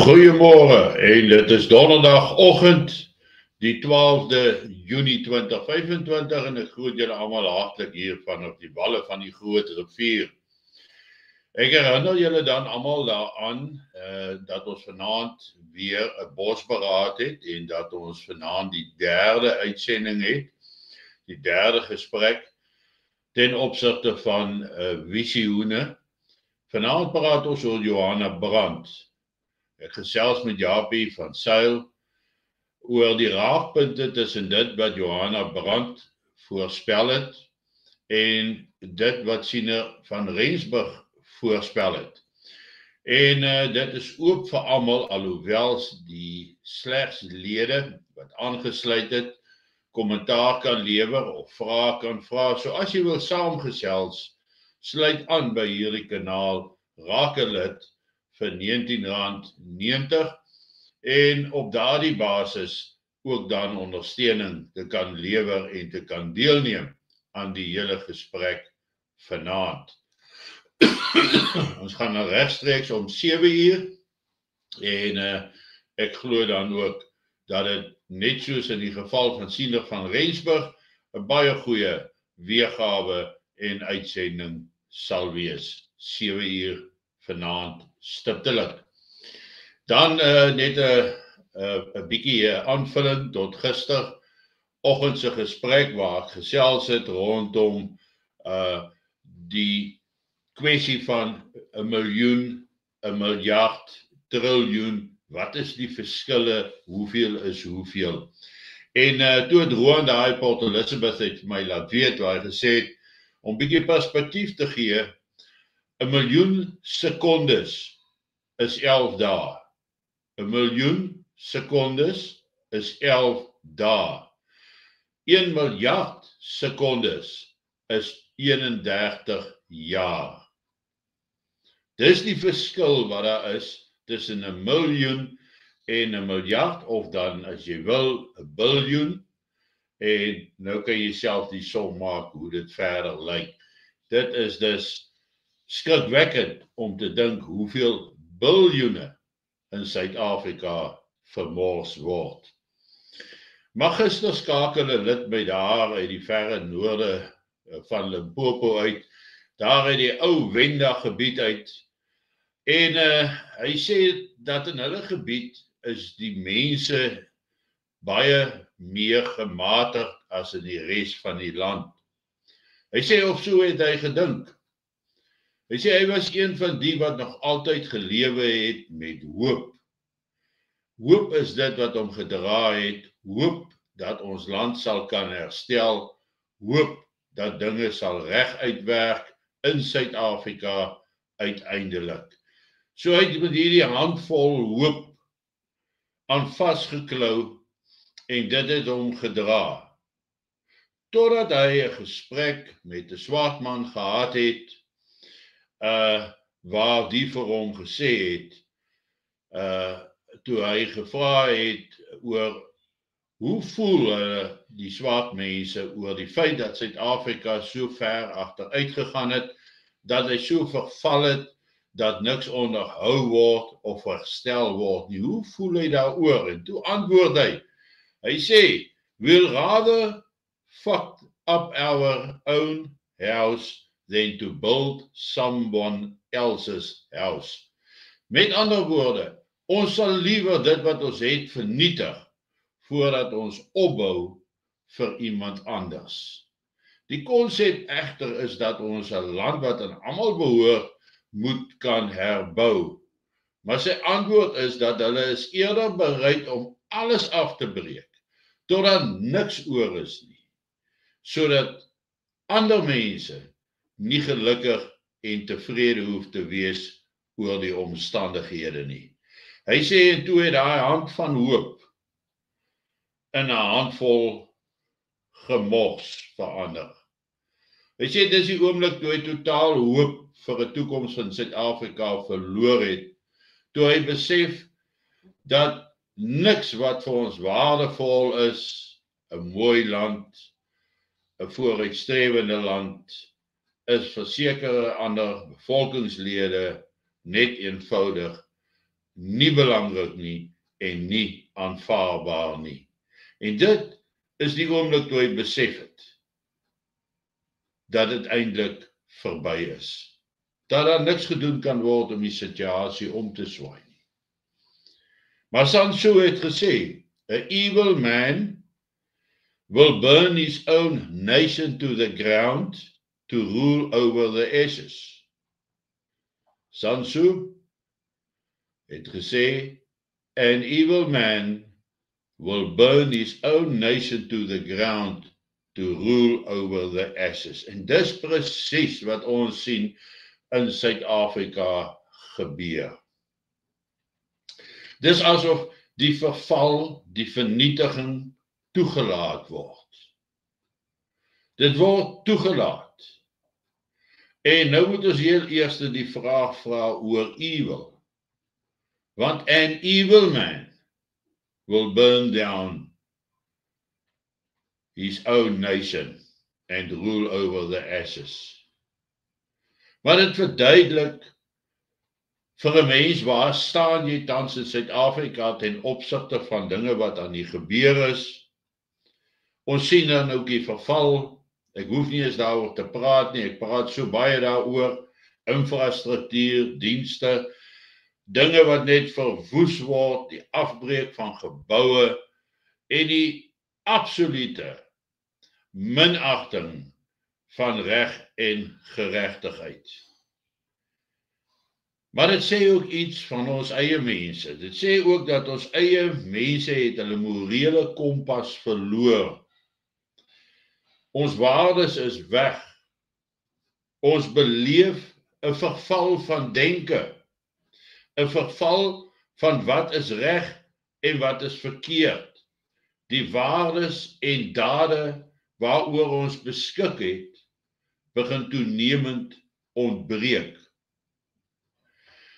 Goeiemorgen, en dit is donderdagoggend, die 12de Junie 2025 en ek groet julle allemaal hartlik hier vanaf die walle van die groot rivier. Ek herinner julle dan allemaal daaraan dat ons vanaand weer 'n bosberaad het en dat ons vanaand die derde uitsending het, die derde gesprek ten opsigte van visioene. Vanaand praat ons oor Johanna Brandt. Ek gesels met Japie van Sail oor die raakpunte tussen dit wat Johanna Brandt voorspel het en dit wat Siener van Rensburg voorspel het. En dit is oop vir almal, alhoewel die slegs lede wat aangesluit het, kommentaar kan lewer of vrae kan vra. So as jy wil saamgesels, sluit aan by hierdie kanaal, raak 'n lid vir R19.90 en op daardie basis ook dan ondersteuning te kan lewer en te kan deelneem aan die hele gesprek vanaand. Ons gaan nou regstreeks om 7 uur en ek glo dan ook dat dit net soos in die geval van Siener van Rensburg 'n baie goeie weergawe en uitsending sal wees. 7 uur vanaand stiptelik. Dan net 'n bietjie aanvulling tot gisteroggend se gesprek waar ek gesels het rondom die kwessie van 'n miljoen, 'n miljard, triljoen. Wat is die verskille? Hoeveel is hoeveel? En toe het Roan daai Port Elizabeth het my laat weet waar hy gesê het om bietjie perspektief te gee. 'n miljoen sekondes is 11 dae. 'n miljoen sekondes is 11 dae. 1 miljard sekondes is 31 jaar. Dis die verskil wat daar is tussen 'n miljoen en 'n miljard, of dan as jy wil 'n biljoen. En nou kan jy self die som maak hoe dit verder lyk. Dit is dus skrikwekkend om te dink hoeveel biljoene in Suid-Afrika vermors word. Maar gister skakel 'n lid by daar uit die verre noorde van Limpopo uit, daar uit die ou Wenda gebied uit. En hy sê dat in hulle gebied is die mense baie meer gematigd as in die res van die land. Hy sê of so het hy gedink. Hy sê hy was een van die wat nog altyd gelewe het met hoop. Hoop is dit wat hom gedra het, hoop dat ons land sal kan herstel, hoop dat dinge sal reg uitwerk in Suid-Afrika uiteindelik. So hy het met hierdie handvol hoop aan vasgeklou en dit het hom gedra. Totdat hy 'n gesprek met 'n swart man gehad het, waar die vir hom gesê het, toe hy gevra het oor hoe voel die swart mense oor die feit dat Suid-Afrika so ver agteruit gegaan het, dat hy so verval het, dat niks onderhou word of herstel word nie. Hoe voel hy daaroor? En toe antwoord hy sê, we'll rather fuck up our own house than to build someone else's house. Met ander woorde, ons sal liewer dit wat ons het vernietig, voordat ons opbou vir iemand anders. Die konsep egter is dat ons 'n land wat aan almal behoort, moet kan herbou. Maar sy antwoord is dat hulle is eerder bereid om alles af te breek, totdat niks oor is nie, sodat ander mense nie gelukkig en tevrede hoef te wees oor die omstandighede nie. Hy sê en toe het daai hand van hoop in 'n handvol gemors verander. Hy sê dis die oomblik toe hy totaal hoop vir 'n toekoms in Suid-Afrika verloor het, toe hy besef dat niks wat vir ons waardevol is, 'n mooi land, 'n vooruitstrewende land, is vir sekere ander bevolkingslede net eenvoudig nie belangrik nie en nie aanvaarbaar nie. En dit is die oomblik toe hy besef het dat dit eintlik verby is. Dat daar niks gedoen kan word om die situasie om te swaai nie. Maar Sun Tzu het gesê, "A evil man will burn his own nation to the ground to rule over the ashes." Sun Tzu het gesê, "An evil man will burn his own nation to the ground to rule over the ashes." En dis presies wat ons sien in Suid-Afrika gebeur. Dis asof die verval, die vernietiging toegelaat word. Dit word toegelaat. En nou moet ons heel eers die vraag vra oor evil. Want an evil man will burn down his own nation and rule over the ashes. Maar dit verduidelik vir 'n mens, waar staan jy tans in Suid-Afrika ten opsigte van dinge wat aan die gebeur is. Ons sien dan ook die verval. Ek hoef nie eens daaroor te praat nie, ek praat so baie daaroor. Infrastruktuur, dienste, dinge wat net verwoes word, die afbreek van geboue en die absolute minagting van reg en geregtigheid. Maar dit sê ook iets van ons eie mense. Dit sê ook dat ons eie mense het hulle morele kompas verloor. Ons waardes is weg. Ons beleef 'n verval van denke. 'n Verval van wat is reg en wat is verkeerd. Die waardes en dade waaroor ons beskik het, begin toenemend ontbreek.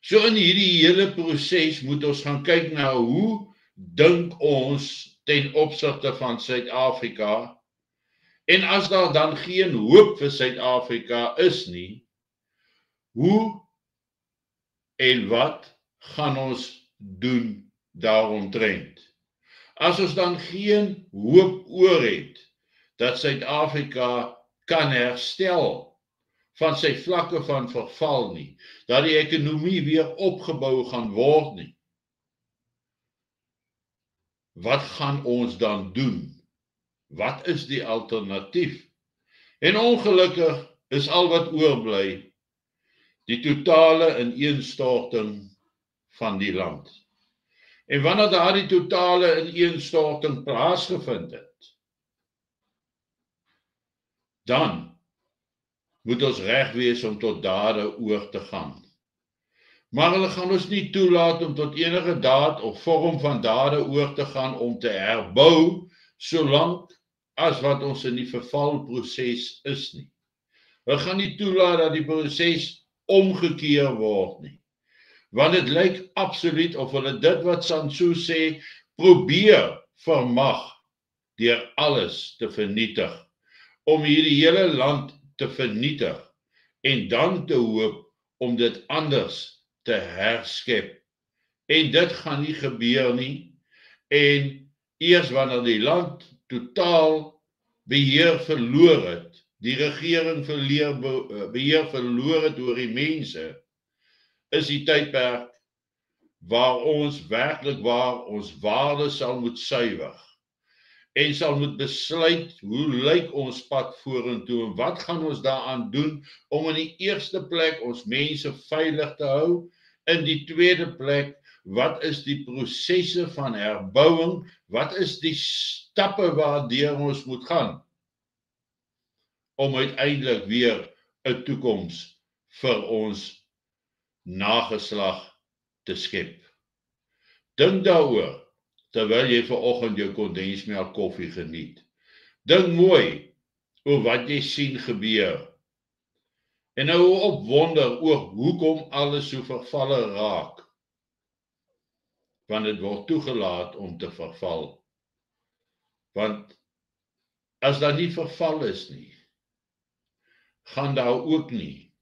So in hierdie hele proses moet ons gaan kyk na hoe dink ons ten opsigte van Suid-Afrika, en as daar dan geen hoop vir Suid-Afrika is nie, hoe en wat gaan ons doen daaromtrent? As ons dan geen hoop oor het dat Suid-Afrika kan herstel van sy vlakke van verval nie, dat die ekonomie weer opgebou gaan word nie, wat gaan ons dan doen? Wat is die alternatief? En ongelukkig is al wat oorbly die totale ineenstorting van die land. En wanneer daardie totale ineenstorting plaasgevind het, dan moet ons reg wees om tot dade oor te gaan. Maar hulle gaan ons nie toelaat om tot enige daad of vorm van dade oor te gaan om te herbou, solank as wat ons in die vervalproses is nie. Hulle gaan nie toelaat dat die proses omgekeer word nie. Want dit lyk absoluut of hulle dit wat Sun Tzu sê, probeer vermag deur alles te vernietig, om hierdie hele land te vernietig en dan te hoop om dit anders te herskep. En dit gaan nie gebeur nie. En eers wanneer die land totaal beheer verloor het, die regering beheer verloor het oor die mense, is die tydperk waar ons werklik waar ons waardes sal moet suiwer en sal moet besluit hoe lyk ons pad vorentoe en wat gaan ons daaraan doen om in die eerste plek ons mense veilig te hou, in die tweede plek wat is die prosesse van herbouing, wat is die stappe waardeur ons moet gaan om uiteindelik weer 'n toekoms vir ons nageslag te skep. Dink daaroor terwyl jy vanoggend jou kondensmelk koffie geniet. Dink mooi oor wat jy sien gebeur. En nou opwonder oor hoekom alles so vervalle raak. Want dit word toegelaat om te verval. Want as daar nie verval is nie, gaan daar ook nie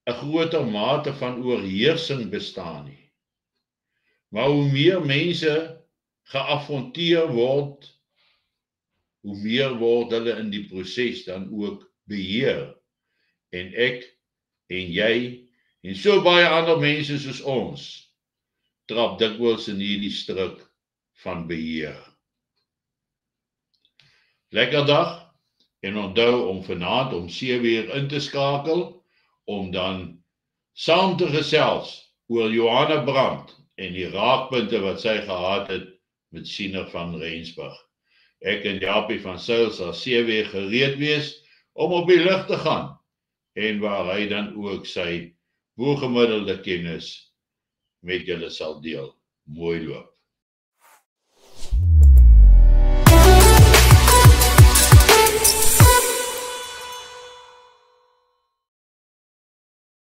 'n groter mate van oorheersing bestaan nie. Maar hoe meer mense geafronteer word, hoe meer word hulle in die proses dan ook beheer. En ek en jy en so baie ander mense soos ons trap dikwels in hierdie struik van beheer. Lekker dag en onthou om vanaand om 7 uur in te skakel om dan saam te gesels oor Johanna Brandt en die raakpunte wat sy gehad het met Siener van Rensburg. Ek en Japie van Sail sal 7 uur gereed wees om op die lug te gaan en waar hy dan ook sy bogemiddelde kennis met julle sal deel. Mooi loop.